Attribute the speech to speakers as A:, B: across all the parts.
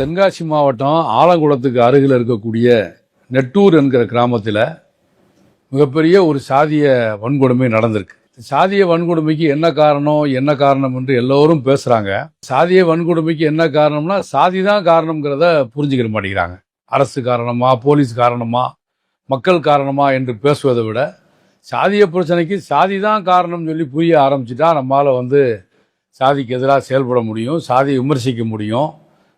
A: தென்காசி மாவட்டம் ஆலங்குளத்துக்கு அருகில் இருக்கக்கூடிய நெட்டூர் என்கிற கிராமத்தில் மிகப்பெரிய ஒரு சாதிய வன்கொடுமை நடந்திருக்கு. சாதிய வன்கொடுமைக்கு என்ன காரணம் என்று எல்லோரும் பேசுறாங்க. சாதிய வன்கொடுமைக்கு என்ன காரணம்னா சாதி தான் காரணம்ங்கிறத புரிஞ்சுக்கிற மாட்டேங்கிறாங்க. அரசு காரணமா, போலீஸ் காரணமா, மக்கள் காரணமா என்று பேசுவதை விட சாதிய பிரச்சனைக்கு சாதி தான் காரணம் சொல்லி புரிய ஆரம்பிச்சுட்டா நம்மளால சாதிக்கு எதிராக செயல்பட முடியும், சாதியை விமர்சிக்க முடியும்,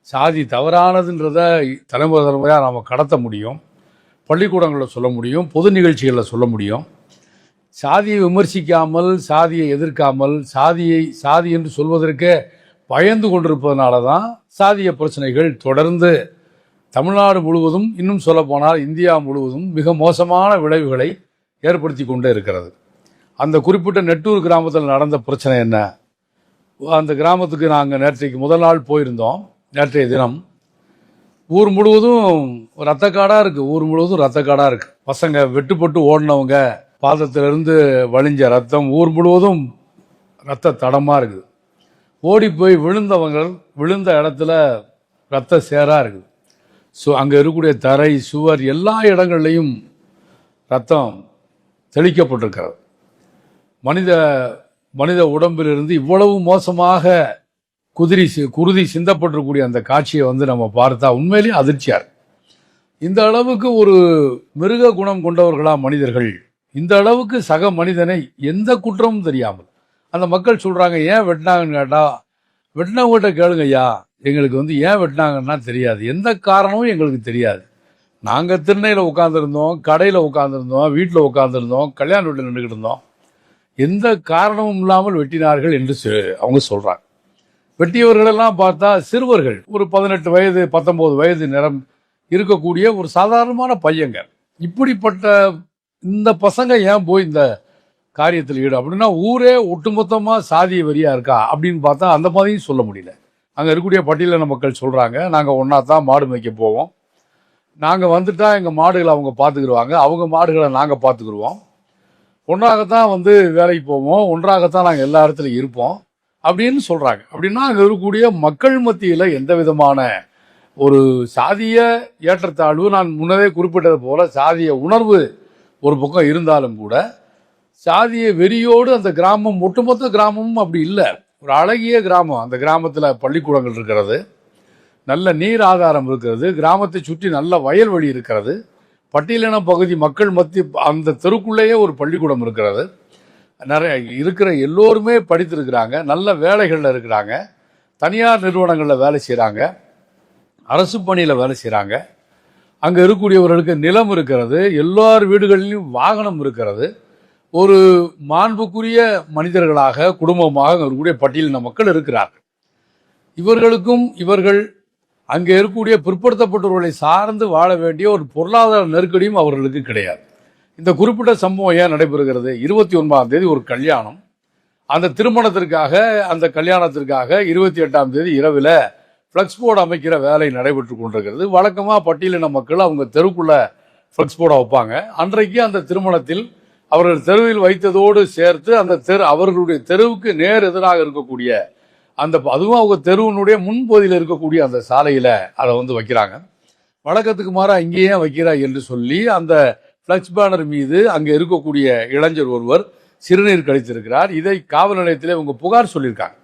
A: சாதி தவறானதுன்றத தலைமுறையாக நாம் கடத்த முடியும், பள்ளிக்கூடங்களில் சொல்ல முடியும், பொது நிகழ்ச்சிகளில் சொல்ல முடியும். சாதியை விமர்சிக்காமல், சாதியை எதிர்க்காமல், சாதி என்று சொல்வதற்கே பயந்து கொண்டிருப்பதனால தான் சாதிய பிரச்சனைகள் தொடர்ந்து தமிழ்நாடு முழுவதும், இன்னும் சொல்லப்போனால் இந்தியா முழுவதும் மிக மோசமான விளைவுகளை ஏற்படுத்தி கொண்டே இருக்கிறது. அந்த குறிப்பிட்ட நெட்டூர் கிராமத்தில் நடந்த பிரச்சனை என்ன? அந்த கிராமத்துக்கு நாங்கள் நேற்றைக்கு முதல் நாள் போயிருந்தோம். நேற்றைய தினம் ஊர் முழுவதும் ரத்தக்காடாக இருக்குது. ஊர் முழுவதும் ரத்தக்காடாக இருக்குது. பசங்க வெட்டுப்பட்டு ஓடினவங்க, பாதத்திலிருந்து வழிஞ்ச ரத்தம் ஊர் முழுவதும் ரத்த தடமாக இருக்குது. ஓடி போய் விழுந்த இடத்துல ரத்த சேராக இருக்குது. அங்கே இருக்கக்கூடிய தரை, சுவர் எல்லா இடங்கள்லையும் ரத்தம் தெளிக்கப்பட்டிருக்கிறது. மனித உடம்பிலிருந்து இவ்வளவு மோசமாக குருதி சிந்தப்பட்டிருக்கக்கூடிய அந்த காட்சியை நம்ம பார்த்தா உண்மையிலேயே அதிர்ச்சியா இருக்கு. இந்த அளவுக்கு ஒரு மிருக குணம் கொண்டவர்களா மனிதர்கள்? இந்த அளவுக்கு சக மனிதனை எந்த குற்றமும் தெரியாமல் அந்த மக்கள் சொல்றாங்க. ஏன் வெட்டினாங்கன்னு கேட்டா, வெட்டினவங்ககிட்ட கேளுங்க ஐயா, எங்களுக்கு ஏன் வெட்டினாங்கன்னா தெரியாது, எந்த காரணமும் எங்களுக்கு தெரியாது. நாங்கள் திருநையில் உட்காந்துருந்தோம், கடையில் உட்காந்துருந்தோம், வீட்டில் உட்காந்துருந்தோம், கல்யாண வீட்டில் நின்றுக்கிட்டு இருந்தோம், எந்த காரணமும் இல்லாமல் வெட்டினார்கள் என்று அவங்க சொல்றாங்க. வெட்டியவர்களெல்லாம் பார்த்தா சிறுவர்கள், ஒரு 18 வயது 19 வயது நிறம் இருக்கக்கூடிய ஒரு சாதாரணமான பையங்க. இப்படிப்பட்ட இந்த பசங்க ஏன் போய் இந்த காரியத்தில் அப்படின்னா ஊரே ஒட்டுமொத்தமாக சாதிய வரியா இருக்கா அப்படின்னு பார்த்தா அந்த மாதிரியும் சொல்ல முடியல. அங்கே இருக்கக்கூடிய பட்டியலின மக்கள் சொல்றாங்க, நாங்கள் ஒன்றா தான் மாடு மேய்க்க போவோம், நாங்கள் வந்துட்டா எங்கள் மாடுகளை அவங்க பார்த்துக்கிடுவாங்க, அவங்க மாடுகளை நாங்கள் பார்த்துக்கிடுவோம், ஒன்றாகத்தான் வேலைக்கு போவோம், ஒன்றாகத்தான் நாங்கள் எல்லா இடத்துலையும் இருப்போம் அப்படின்னு சொல்றாங்க. அப்படின்னா அங்கே இருக்கக்கூடிய மக்கள் மத்தியில் எந்த விதமான ஒரு சாதிய ஏற்றத்தாழ்வு, நான் முன்னதே குறிப்பிட்டது போல சாதிய உணர்வு ஒரு பக்கம் இருந்தாலும் கூட சாதிய வெறியோடு அந்த கிராமம், ஒட்டுமொத்த கிராமமும் அப்படி இல்லை. ஒரு அழகிய கிராமம். அந்த கிராமத்தில் பள்ளிக்கூடங்கள் இருக்கிறது, நல்ல நீர் ஆதாரம் இருக்கிறது, கிராமத்தை சுற்றி நல்ல வயல்வெளி இருக்கிறது, பட்டியலின பகுதி மக்கள் மத்திய அந்த தெருக்குள்ளேயே ஒரு பள்ளிக்கூடம் இருக்கிறது, நிறைய இருக்கிற எல்லோருமே படித்திருக்கிறாங்க, நல்ல வேலைகளில் இருக்கிறாங்க, தனியார் நிறுவனங்களில் வேலை செய்கிறாங்க, அரசு பணியில் வேலை செய்கிறாங்க, அங்கே இருக்கக்கூடியவர்களுக்கு நிலம் இருக்கிறது, எல்லார் வீடுகளிலும் வாகனம் இருக்கிறது, ஒரு மாண்புக்குரிய மனிதர்களாக குடும்பமாக இருக்கக்கூடிய பட்டியலின மக்கள் இருக்கிறார்கள். இவர்களுக்கும் இவர்கள் அங்கே இருக்கக்கூடிய பிற்படுத்தப்பட்டவர்களை சார்ந்து வாழ வேண்டிய ஒரு பொருளாதார நெருக்கடியும் அவர்களுக்கு கிடையாது. இந்த குறிப்பிட்ட சம்பவம் ஏன் நடைபெறுகிறது? 29ஆம் தேதி ஒரு கல்யாணம். அந்த திருமணத்திற்காக, அந்த கல்யாணத்திற்காக 28ஆம் தேதி இரவில் ஃப்ளெக்ஸ் போர்டு அமைக்கிற வேலை நடைபெற்று கொண்டிருக்கிறது. வழக்கமாக பட்டியலின மக்கள் அவங்க தெருக்குள்ள ஃப்ளெக்ஸ் போர்டை வைப்பாங்க. அன்றைக்கு அந்த திருமணத்தில் அவர்கள் தெருவில் வைத்ததோடு சேர்த்து அந்த அவர்களுடைய தெருவுக்கு நேர் எதிராக இருக்கக்கூடிய அதுவும் அவங்க தெருவினுடைய முன்பகுதியில் இருக்கக்கூடிய அந்த சாலையில அதை வைக்கிறாங்க. வழக்கத்துக்கு மாறா இங்கேயே வைக்கிறா என்று சொல்லி அந்த பிளக்ஸ் பேனர் மீது அங்கே இருக்கக்கூடிய இளைஞர் ஒருவர் சிறுநீர் கழித்திருக்கிறார். இதை காவல் நிலையத்திலே அவங்க புகார் சொல்லியிருக்காங்க.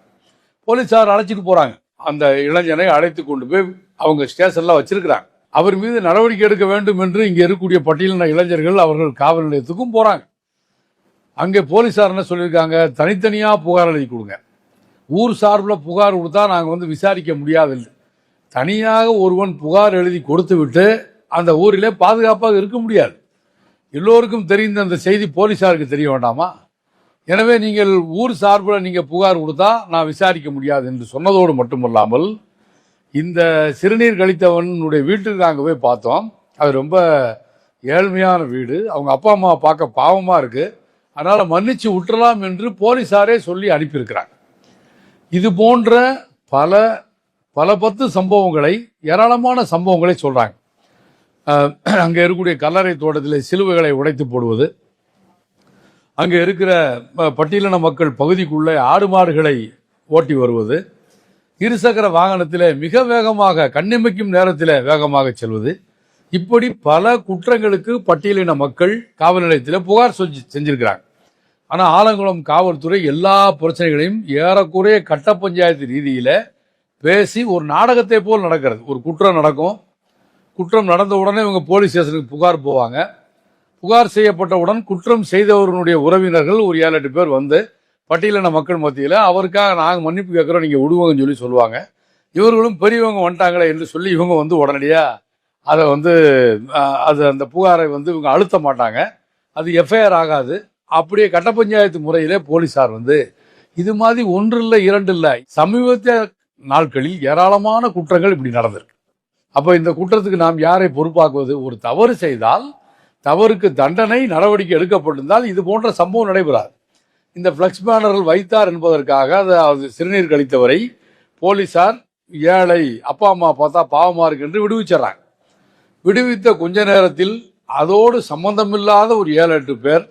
A: போலீசார் அழைச்சிட்டு போறாங்க. அந்த இளைஞனை அழைத்து கொண்டு போய் அவங்க ஸ்டேஷன்ல வச்சிருக்கிறாங்க. அவர் மீது நடவடிக்கை எடுக்க வேண்டும் என்று இங்கே இருக்கக்கூடிய பட்டியலின இளைஞர்கள் அவர்கள் காவல் நிலையத்துக்கும் போறாங்க. அங்கே போலீசார் என்ன சொல்லியிருக்காங்க, தனித்தனியா புகார் எழுதி கொடுங்க, ஊர் சார்பில் புகார் கொடுத்தா நாங்கள் விசாரிக்க முடியாது, தனியாக ஒருவன் புகார் எழுதி கொடுத்து விட்டு அந்த ஊரிலே பாதுகாப்பாக இருக்க முடியாது. எல்லோருக்கும் தெரிந்த அந்த செய்தி போலீசாருக்கு தெரிய வேண்டாமா? எனவே நீங்கள் ஊர் சார்பில் நீங்கள் புகார் கொடுத்தா நான் விசாரிக்க முடியாது என்று சொன்னதோடு மட்டுமல்லாமல், இந்த சிறுநீர் கழித்தவனுடைய வீட்டுக்கு நாங்கள் போய் பார்த்தோம். அது ரொம்ப ஏழ்மையான வீடு, அவங்க அப்பா அம்மா பார்க்க பாவமாக இருக்கு, அதனால மன்னிச்சு விட்டுறலாம் என்று போலீசாரே சொல்லி அனுப்பியிருக்கிறாங்க. இது போன்ற பல 10 சம்பவங்களை, ஏராளமான சம்பவங்களை சொல்றாங்க. அங்கே இருக்கக்கூடிய கல்லறை தோட்டத்தில் சிலுவைகளை உடைத்து போடுவது, அங்கே இருக்கிற பட்டியலின மக்கள் பகுதிக்குள்ளே ஆடு மாடுகளை ஓட்டி வருவது, இருசக்கர வாகனத்தில் மிக வேகமாக கண்ணிமைக்கும் நேரத்தில் வேகமாக செல்வது, இப்படி பல குற்றங்களுக்கு பட்டியலின மக்கள் காவல் நிலையத்தில் புகார் செஞ்சிருக்கிறாங்க. ஆனால் ஆலங்குளம் காவல்துறை எல்லா பிரச்சனைகளையும் ஏறக்குறைய கட்ட பஞ்சாயத்து ரீதியில் பேசி ஒரு நாடகத்தை போல் நடக்கிறது. ஒரு குற்றம் நடக்கும், குற்றம் நடந்த உடனே இவங்க போலீஸ் ஸ்டேஷனுக்கு புகார் போவாங்க. புகார் செய்யப்பட்டவுடன் குற்றம் செய்தவர்களுடைய உறவினர்கள் ஒரு 7-8 பேர் வந்து பட்டியலின மக்கள் மத்தியில் அவருக்காக நாங்கள் மன்னிப்பு கேட்குறோம், நீங்கள் விடுவோங்கன்னு சொல்லுவாங்க. இவர்களும் பெரியவங்க வந்துட்டாங்களே என்று சொல்லி இவங்க வந்து உடனடியாக அதை வந்து அந்த புகாரை வந்து இவங்க அழுத்த மாட்டாங்க. அது எஃப்ஐஆர் ஆகாது. அப்படியே கட்ட பஞ்சாயத்து முறையிலே போலீஸார் வந்து இது மாதிரி 1 இல்லை 2 இல்லை, சமீபத்திய நாட்களில் ஏராளமான குற்றங்கள் இப்படி நடந்திருக்கு. அப்போ இந்த குற்றத்துக்கு நாம் யாரை பொறுப்பாக்குவது? ஒரு தவறு செய்தால் தவறுக்கு தண்டனை நடவடிக்கை எடுக்கப்பட்டிருந்தால் இது போன்ற சம்பவம் நடைபெறாது. இந்த பிளக்ஸ் பேனர்கள் வைத்தார் என்பதற்காக அது சிறுநீர் கழித்தவரை போலீசார் ஏழை, அப்பா அம்மா பார்த்தா பாவமா இருக்கு என்று விடுவிச்சிடறாங்க. விடுவித்த கொஞ்ச நேரத்தில் அதோடு சம்பந்தமில்லாத ஒரு 7-8 பேர்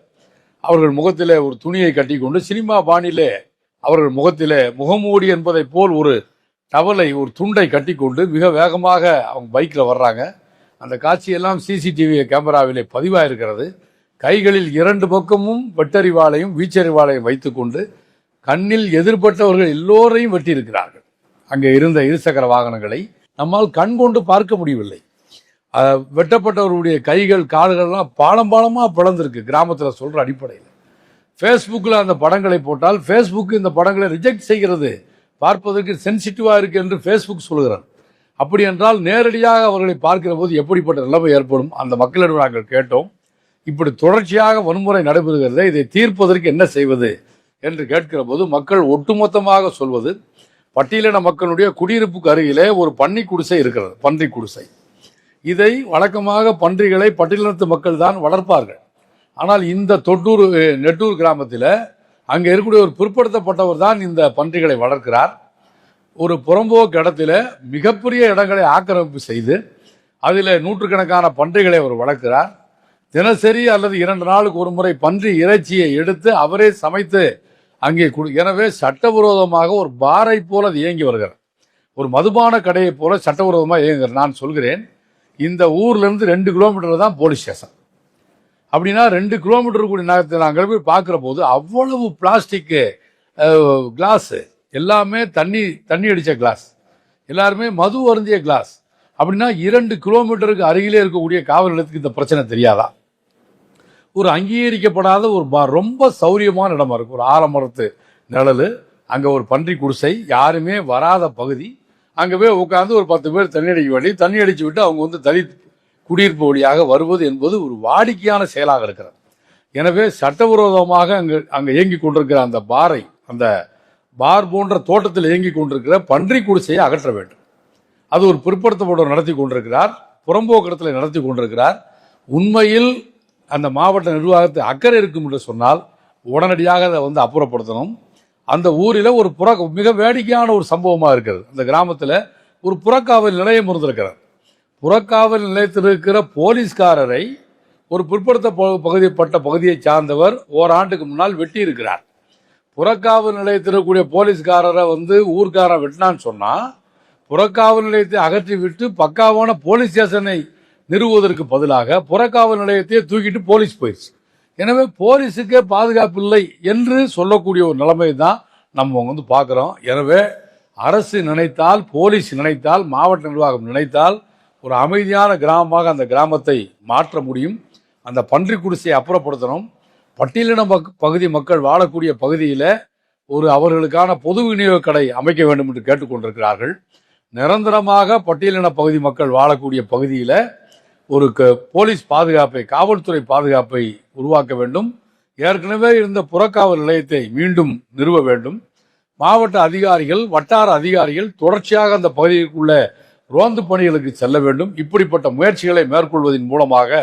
A: அவர்கள் முகத்திலே ஒரு துணியை கட்டி கொண்டு சினிமா பாணியிலே அவர்கள் முகத்திலே முகமூடி என்பதை போல் ஒரு டவலை, ஒரு துண்டை கட்டி கொண்டு மிக வேகமாக அவங்க பைக்கில் வர்றாங்க. அந்த காட்சியெல்லாம் சிசிடிவி கேமராவிலே பதிவாயிருக்கிறது. கைகளில் 2 பக்கமும் வெட்டறிவாளையும் வீச்சறிவாளையும் வைத்துக்கொண்டு கண்ணில் எதிர்பட்டவர்கள் எல்லோரையும் வெட்டியிருக்கிறார்கள். அங்கே இருந்த இருசக்கர வாகனங்களை நம்மால் கண் கொண்டு பார்க்க முடியவில்லை. வெட்டப்பட்டவர்களுடைய கைகள் கால்கள்லாம் பாலமாக பிளந்திருக்கு கிராமத்தில் சொல்ற அடிப்படையில். ஃபேஸ்புக்கில் அந்த படங்களை போட்டால் ஃபேஸ்புக் இந்த படங்களை ரிஜெக்ட் செய்கிறது, பார்ப்பதற்கு சென்சிட்டிவா இருக்கு என்று ஃபேஸ்புக் சொல்கிறார். அப்படி என்றால் நேரடியாக அவர்களை பார்க்கிற போது எப்படிப்பட்ட நிலைமை ஏற்படும்? அந்த மக்களிடம் நாங்கள் கேட்டோம். இப்படி தொடர்ச்சியாக வன்முறை நடைபெறுகிறதை, இதை தீர்ப்பதற்கு என்ன செய்வது என்று கேட்கிற போது மக்கள் ஒட்டுமொத்தமாக சொல்வது, பட்டியலின மக்களுடைய குடியிருப்புக்கு அருகிலே ஒரு பன்றி குடிசை இருக்கிறது, பன்றி குடிசை. இதை வழக்கமாக பன்றிகளை பட்டியலினத்து மக்கள் தான் வளர்ப்பார்கள். ஆனால் இந்த நெட்டூர் கிராமத்தில் அங்கே இருக்கக்கூடிய ஒரு பிற்படுத்தப்பட்டவர் தான் இந்த பன்றிகளை வளர்க்கிறார். ஒரு புறம்போக்கு இடத்துல மிகப்பெரிய இடங்களை ஆக்கிரமிப்பு செய்து அதில் நூற்றுக்கணக்கான பன்றிகளை அவர் வளர்க்கிறார். தினசரி அல்லது 2 நாளுக்கு ஒரு முறை பன்றி இறைச்சியை எடுத்து அவரே சமைத்து அங்கே எனவே சட்டவிரோதமாக ஒரு பாரை போல அது இயங்கி வருகிறார். ஒரு மதுபான கடையை போல சட்டவிரோதமாக இயங்குகிறார். நான் சொல்கிறேன், இந்த ஊர்லேருந்து 2 கிலோமீட்டர் தான் போலீஸ் ஸ்டேஷன். அப்படின்னா 2 கிலோமீட்டர் கூடிய நகரத்தை நாங்கள் போய் பார்க்குற போது அவ்வளவு பிளாஸ்டிக்கு கிளாஸு, எல்லாமே தண்ணி அடித்த கிளாஸ், எல்லாருமே மது அருந்திய கிளாஸ். அப்படின்னா 2 கிலோமீட்டருக்கு அருகிலே இருக்கக்கூடிய காவல் நிலையத்துக்கு இந்த பிரச்சனை தெரியாதா? ஒரு அங்கீகரிக்கப்படாத ஒரு ரொம்ப சௌரியமான இடமா இருக்கு, ஒரு ஆலமரத்து நிழல், அங்கே ஒரு பன்றி குடிசை, யாருமே வராத பகுதி. அங்கே போய் உட்காந்து ஒரு 10 பேர் தண்ணி அடிக்க வேண்டி தண்ணி அடிச்சு விட்டு அவங்க வந்து தலித் குடியிருப்பு வழியாக வருவது என்பது ஒரு வாடிக்கையான செயலாக இருக்கிறது. எனவே சட்டவிரோதமாக அங்கே இயங்கி கொண்டிருக்கிற அந்த பாரை, அந்த பார் போன்ற தோட்டத்தில் இயங்கி கொண்டிருக்கிற பன்றி குடிசையை அகற்ற வேண்டும். அது ஒரு பிற்படுத்தப்பட்டவர் நடத்தி கொண்டிருக்கிறார், புறம்போக்கு இடத்துல நடத்தி கொண்டிருக்கிறார். உண்மையில் அந்த மாவட்ட நிர்வாகத்தை அக்கறை இருக்கும் என்று சொன்னால் உடனடியாக அதை வந்து அப்புறப்படுத்தணும். அந்த ஊரில் ஒரு மிக வேடிக்கையான ஒரு சம்பவமாக இருக்கிறது. அந்த கிராமத்தில் ஒரு புறக்காவல் நிலையம் இருந்திருக்கிறார். புறக்காவல் நிலையத்தில் இருக்கிற போலீஸ்காரரை ஒரு பிற்படுத்தப்பட்ட பகுதியை சார்ந்தவர் ஓராண்டுக்கு முன்னால் வெட்டி இருக்கிறார். புறக்காவல் நிலையத்தில் இருக்கக்கூடிய போலீஸ்காரரை வந்து ஊர்க்காரன் வெட்டினான்னு சொன்னா புறக்காவல் நிலையத்தை அகற்றி விட்டு பக்காவான போலீஸ் ஸ்டேஷனை நிறுவுவதற்கு பதிலாக புறக்காவல் நிலையத்தையே தூக்கிட்டு போலீஸ் போயிடுச்சு. எனவே போலீஸுக்கே பாதுகாப்பு இல்லை என்று சொல்லக்கூடிய ஒரு நிலைமை தான் நம்ம வந்து பார்க்குறோம். எனவே அரசு நினைத்தால், போலீஸ் நினைத்தால், மாவட்ட நிர்வாகம் நினைத்தால் ஒரு அமைதியான கிராமமாக அந்த கிராமத்தை மாற்ற முடியும். அந்த பன்றி குடிசையை அப்புறப்படுத்தணும். பட்டியலின பகுதி மக்கள் வாழக்கூடிய பகுதியில் அவர்களுக்கான பொது விநியோக கடை அமைக்க வேண்டும் என்று கேட்டுக்கொண்டிருக்கிறார்கள். நிரந்தரமாக பட்டியலின பகுதி மக்கள் வாழக்கூடிய பகுதியில் ஒரு போலீஸ் பாதுகாப்பை, காவல்துறை பாதுகாப்பை உருவாக்க வேண்டும். ஏற்கனவே இருந்த புறக்காவல் நிலையத்தை மீண்டும் நிறுவ வேண்டும். மாவட்ட அதிகாரிகள், வட்டார அதிகாரிகள் தொடர்ச்சியாக அந்த பகுதிக்குள்ள ரோந்து பணிகளுக்கு செல்ல வேண்டும். இப்படிப்பட்ட முயற்சிகளை மேற்கொள்வதன் மூலமாக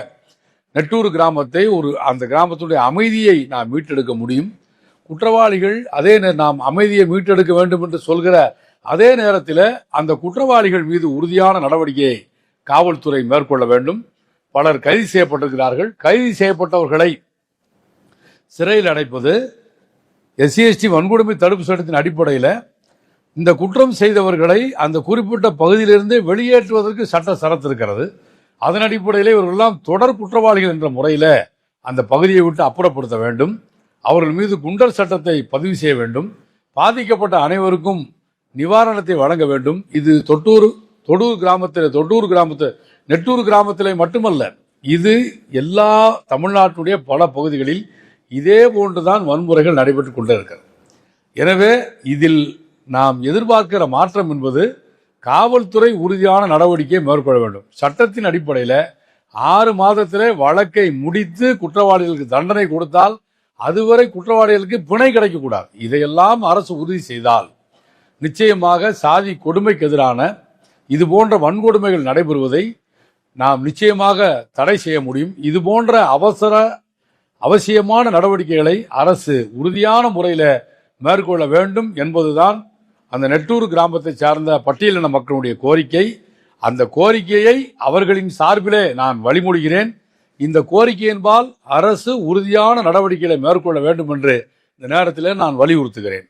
A: நெட்டூர் கிராமத்தை அந்த கிராமத்துடைய அமைதியை நாம் மீட்டெடுக்க முடியும். குற்றவாளிகள் நாம் அமைதியை மீட்டெடுக்க வேண்டும் என்று சொல்கிற அதே நேரத்தில் அந்த குற்றவாளிகள் மீது உறுதியான நடவடிக்கையை காவல்துறை மேற்கொள்ள வேண்டும். பலர் கைது செய்யப்பட்டிருக்கிறார்கள். கைது செய்யப்பட்டவர்களை சிறையில் அடைப்பது SC/ST வன்கொடுமை தடுப்பு சட்டத்தின் அடிப்படையில் இந்த குற்றம் செய்தவர்களை அந்த குறிப்பிட்ட பகுதியிலிருந்து வெளியேற்றுவதற்கு சட்ட சரத்து இருக்கிறது. அதன் அடிப்படையில் இவர்களெல்லாம் தொடர் குற்றவாளிகள் என்ற முறையில் அந்த பகுதியை விட்டு அப்புறப்படுத்த வேண்டும். அவர்கள் மீது குண்டர் சட்டத்தை பதிவு செய்ய வேண்டும். பாதிக்கப்பட்ட அனைவருக்கும் நிவாரணத்தை வழங்க வேண்டும். இது நெட்டூர் கிராமத்திலே மட்டுமல்ல, இது எல்லா தமிழ்நாட்டுடைய பல பகுதிகளில் இதே போன்றுதான் வன்முறைகள் நடைபெற்றுக் கொண்டே இருக்கிறது. எனவே இதில் நாம் எதிர்பார்க்கிற மாற்றம் என்பது காவல்துறை உறுதியான நடவடிக்கையை மேற்கொள்ள வேண்டும். சட்டத்தின் அடிப்படையில் 6 மாதத்திலே வழக்கை முடித்து குற்றவாளிகளுக்கு தண்டனை கொடுத்தால் அதுவரை குற்றவாளிகளுக்கு பிணை கிடைக்கக்கூடாது. இதையெல்லாம் அரசு உறுதி செய்தால் நிச்சயமாக சாதி கொடுமைக்கு எதிரான இது போன்ற வன்கொடுமைகள் நடைபெறுவதை நாம் நிச்சயமாக தடை செய்ய முடியும். இது போன்ற அவசியமான நடவடிக்கைகளை அரசு உறுதியான முறையில் மேற்கொள்ள வேண்டும் என்பதுதான் அந்த நெட்டூர் கிராமத்தை சார்ந்த பட்டியலின மக்களுடைய கோரிக்கை. அந்த கோரிக்கையை அவர்களின் சார்பிலே நான் வழிமொழிகிறேன். இந்த கோரிக்கையின்பால் அரசு உறுதியான நடவடிக்கைகளை மேற்கொள்ள வேண்டும் என்று இந்த நேரத்தில் நான் வலியுறுத்துகிறேன்.